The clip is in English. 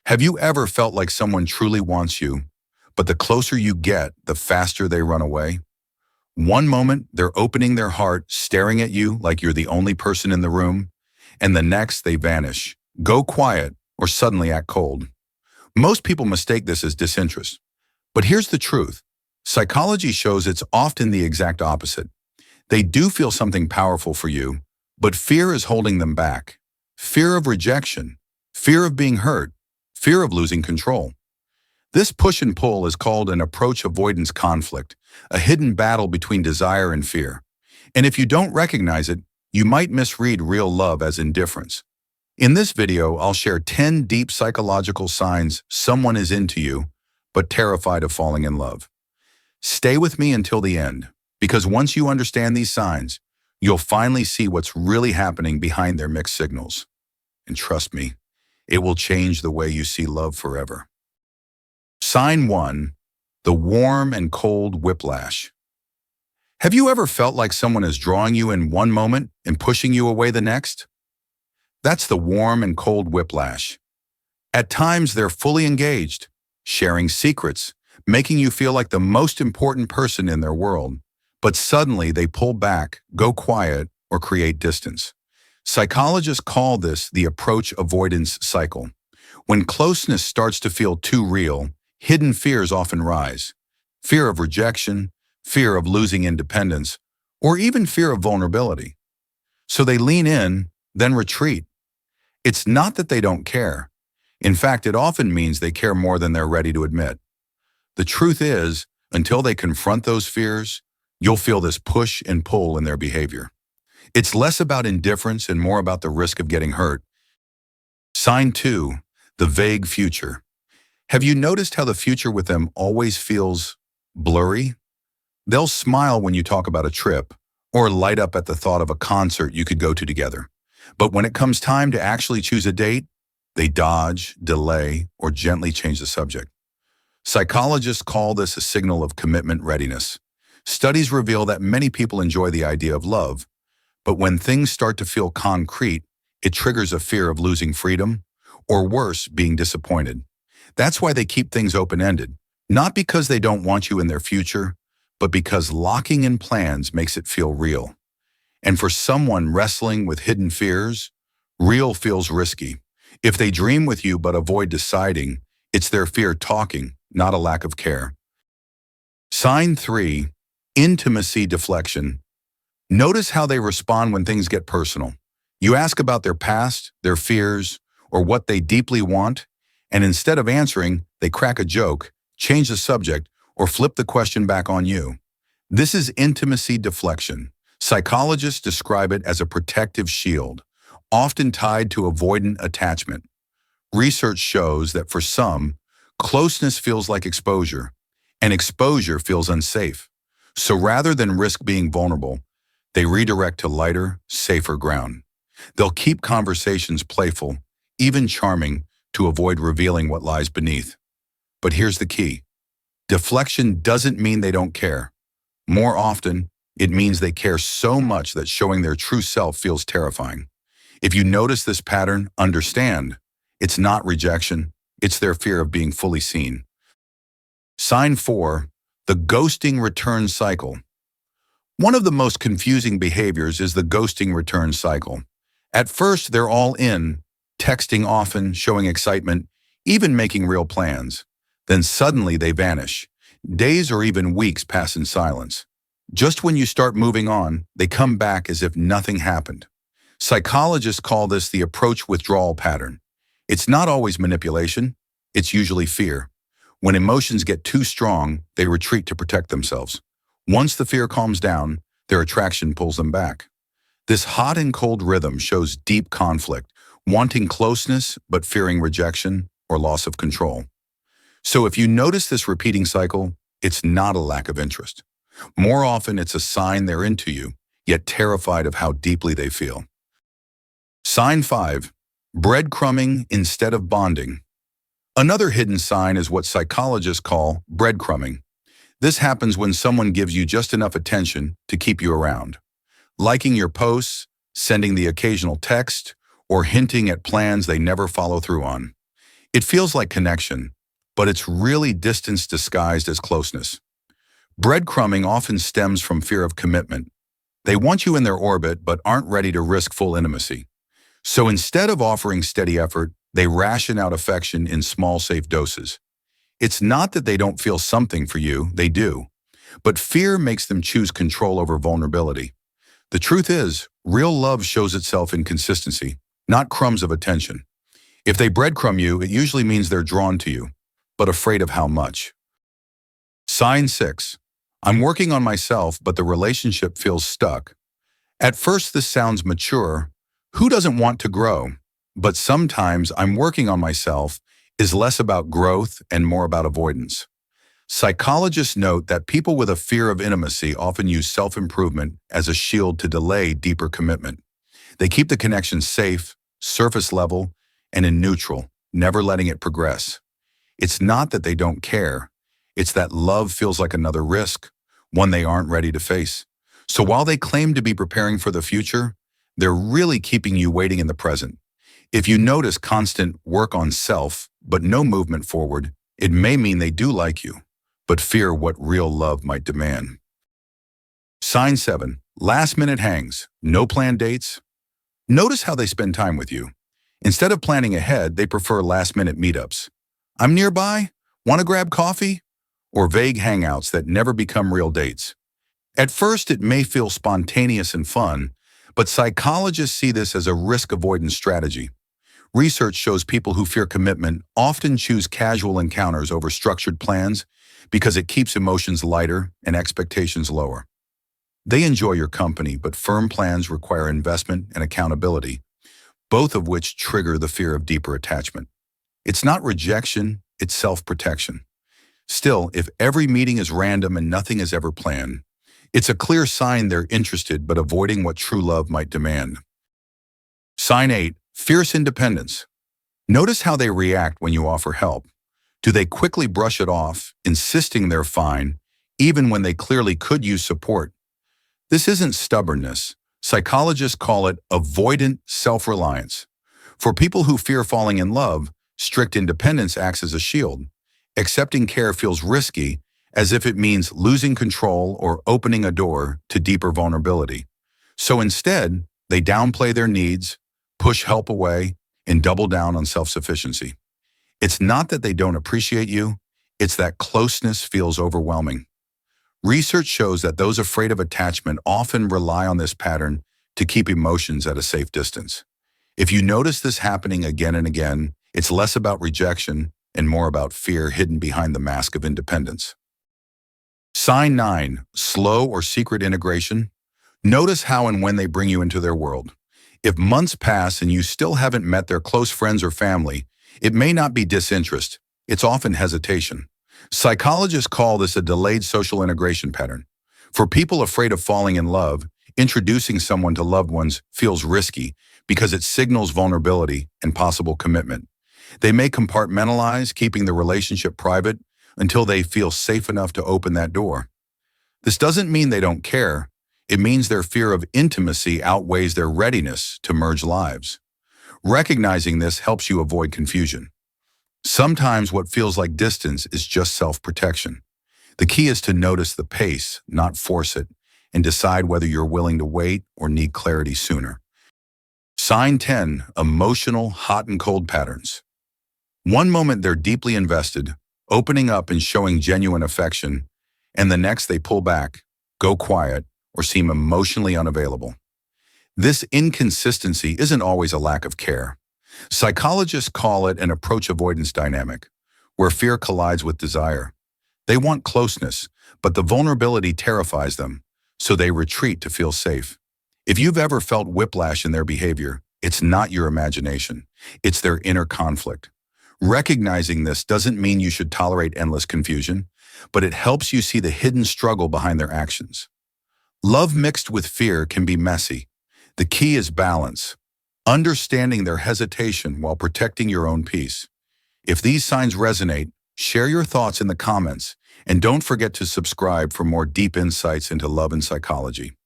Have you ever felt like someone truly wants you, but the closer you get, the faster they run away? One moment, they're opening their heart, staring at you like you're the only person in the room, and the next, they vanish, go quiet, or suddenly act cold. Most people mistake this as disinterest. But here's the truth. Psychology shows it's often the exact opposite. They do feel something powerful for you, but fear is holding them back. Fear of rejection, fear of being hurt, fear of losing control. This push and pull is called an approach-avoidance conflict, a hidden battle between desire and fear. And if you don't recognize it, you might misread real love as indifference. In this video, I'll share 10 deep psychological signs someone is into you, but terrified of falling in love. Stay with me until the end, because once you understand these signs, you'll finally see what's really happening behind their mixed signals. And trust me, it will change the way you see love forever. Sign 1. The warm and cold whiplash. Have you ever felt like someone is drawing you in one moment and pushing you away the next? That's the warm and cold whiplash. At times, they're fully engaged, sharing secrets, making you feel like the most important person in their world. But suddenly, they pull back, go quiet, or create distance. Psychologists call this the approach-avoidance cycle. When closeness starts to feel too real, hidden fears often rise. Fear of rejection, fear of losing independence, or even fear of vulnerability. So they lean in, then retreat. It's not that they don't care. In fact, it often means they care more than they're ready to admit. The truth is, until they confront those fears, you'll feel this push and pull in their behavior. It's less about indifference and more about the risk of getting hurt. Sign 2. The vague future. Have you noticed how the future with them always feels blurry? They'll smile when you talk about a trip, or light up at the thought of a concert you could go to together. But when it comes time to actually choose a date, they dodge, delay, or gently change the subject. Psychologists call this a signal of commitment readiness. Studies reveal that many people enjoy the idea of love, but when things start to feel concrete, it triggers a fear of losing freedom, or worse, being disappointed. That's why they keep things open-ended, not because they don't want you in their future, but because locking in plans makes it feel real. And for someone wrestling with hidden fears, real feels risky. If they dream with you but avoid deciding, it's their fear talking, not a lack of care. Sign 3. Intimacy deflection. Notice how they respond when things get personal. You ask about their past, their fears, or what they deeply want, and instead of answering, they crack a joke, change the subject, or flip the question back on you. This is intimacy deflection. Psychologists describe it as a protective shield, often tied to avoidant attachment. Research shows that for some, closeness feels like exposure, and exposure feels unsafe. So rather than risk being vulnerable, they redirect to lighter, safer ground. They'll keep conversations playful, even charming, to avoid revealing what lies beneath. But here's the key. Deflection doesn't mean they don't care. More often, it means they care so much that showing their true self feels terrifying. If you notice this pattern, understand, it's not rejection, it's their fear of being fully seen. Sign 4. The ghosting return cycle. One of the most confusing behaviors is the ghosting return cycle. At first, they're all in, texting often, showing excitement, even making real plans. Then suddenly they vanish. Days or even weeks pass in silence. Just when you start moving on, they come back as if nothing happened. Psychologists call this the approach withdrawal pattern. It's not always manipulation, it's usually fear. When emotions get too strong, they retreat to protect themselves. Once the fear calms down, their attraction pulls them back. This hot and cold rhythm shows deep conflict, wanting closeness but fearing rejection or loss of control. So if you notice this repeating cycle, it's not a lack of interest. More often, it's a sign they're into you, yet terrified of how deeply they feel. Sign 5. Breadcrumbing instead of bonding. Another hidden sign is what psychologists call breadcrumbing. This happens when someone gives you just enough attention to keep you around. Liking your posts, sending the occasional text, or hinting at plans they never follow through on. It feels like connection, but it's really distance disguised as closeness. Breadcrumbing often stems from fear of commitment. They want you in their orbit but aren't ready to risk full intimacy. So instead of offering steady effort, they ration out affection in small, safe doses. It's not that they don't feel something for you, they do. But fear makes them choose control over vulnerability. The truth is, real love shows itself in consistency, not crumbs of attention. If they breadcrumb you, it usually means they're drawn to you, but afraid of how much. Sign 6. I'm working on myself, but the relationship feels stuck. At first, this sounds mature. Who doesn't want to grow? But sometimes I'm working on myself is less about growth and more about avoidance. Psychologists note that people with a fear of intimacy often use self-improvement as a shield to delay deeper commitment. They keep the connection safe, surface level, and in neutral, never letting it progress. It's not that they don't care. It's that love feels like another risk, one they aren't ready to face. So while they claim to be preparing for the future, they're really keeping you waiting in the present. If you notice constant work on self, but no movement forward, it may mean they do like you, but fear what real love might demand. Sign 7. Last-minute hangs. No planned dates. Notice how they spend time with you. Instead of planning ahead, they prefer last-minute meetups. I'm nearby? Want to grab coffee? Or vague hangouts that never become real dates. At first, it may feel spontaneous and fun, but psychologists see this as a risk avoidance strategy. Research shows people who fear commitment often choose casual encounters over structured plans because it keeps emotions lighter and expectations lower. They enjoy your company, but firm plans require investment and accountability, both of which trigger the fear of deeper attachment. It's not rejection, it's self-protection. Still, if every meeting is random and nothing is ever planned, it's a clear sign they're interested but avoiding what true love might demand. Sign 8. Fierce independence. Notice how they react when you offer help. Do they quickly brush it off, insisting they're fine, even when they clearly could use support? This isn't stubbornness. Psychologists call it avoidant self-reliance. For people who fear falling in love, strict independence acts as a shield. Accepting care feels risky, as if it means losing control or opening a door to deeper vulnerability. So instead, they downplay their needs, push help away, and double down on self-sufficiency. It's not that they don't appreciate you, it's that closeness feels overwhelming. Research shows that those afraid of attachment often rely on this pattern to keep emotions at a safe distance. If you notice this happening again and again, it's less about rejection and more about fear hidden behind the mask of independence. Sign 9. Slow or secret integration. Notice how and when they bring you into their world. If months pass and you still haven't met their close friends or family, it may not be disinterest, it's often hesitation. Psychologists call this a delayed social integration pattern. For people afraid of falling in love, introducing someone to loved ones feels risky because it signals vulnerability and possible commitment. They may compartmentalize, keeping the relationship private until they feel safe enough to open that door. This doesn't mean they don't care. It means their fear of intimacy outweighs their readiness to merge lives. Recognizing this helps you avoid confusion. Sometimes what feels like distance is just self-protection. The key is to notice the pace, not force it, and decide whether you're willing to wait or need clarity sooner. Sign 10. Emotional hot and cold patterns. One moment they're deeply invested, opening up and showing genuine affection, and the next they pull back, go quiet, or seem emotionally unavailable. This inconsistency isn't always a lack of care. Psychologists call it an approach avoidance dynamic, where fear collides with desire. They want closeness, but the vulnerability terrifies them, so they retreat to feel safe. If you've ever felt whiplash in their behavior, it's not your imagination, it's their inner conflict. Recognizing this doesn't mean you should tolerate endless confusion, but it helps you see the hidden struggle behind their actions. Love mixed with fear can be messy. The key is balance, understanding their hesitation while protecting your own peace. If these signs resonate, share your thoughts in the comments, and don't forget to subscribe for more deep insights into love and psychology.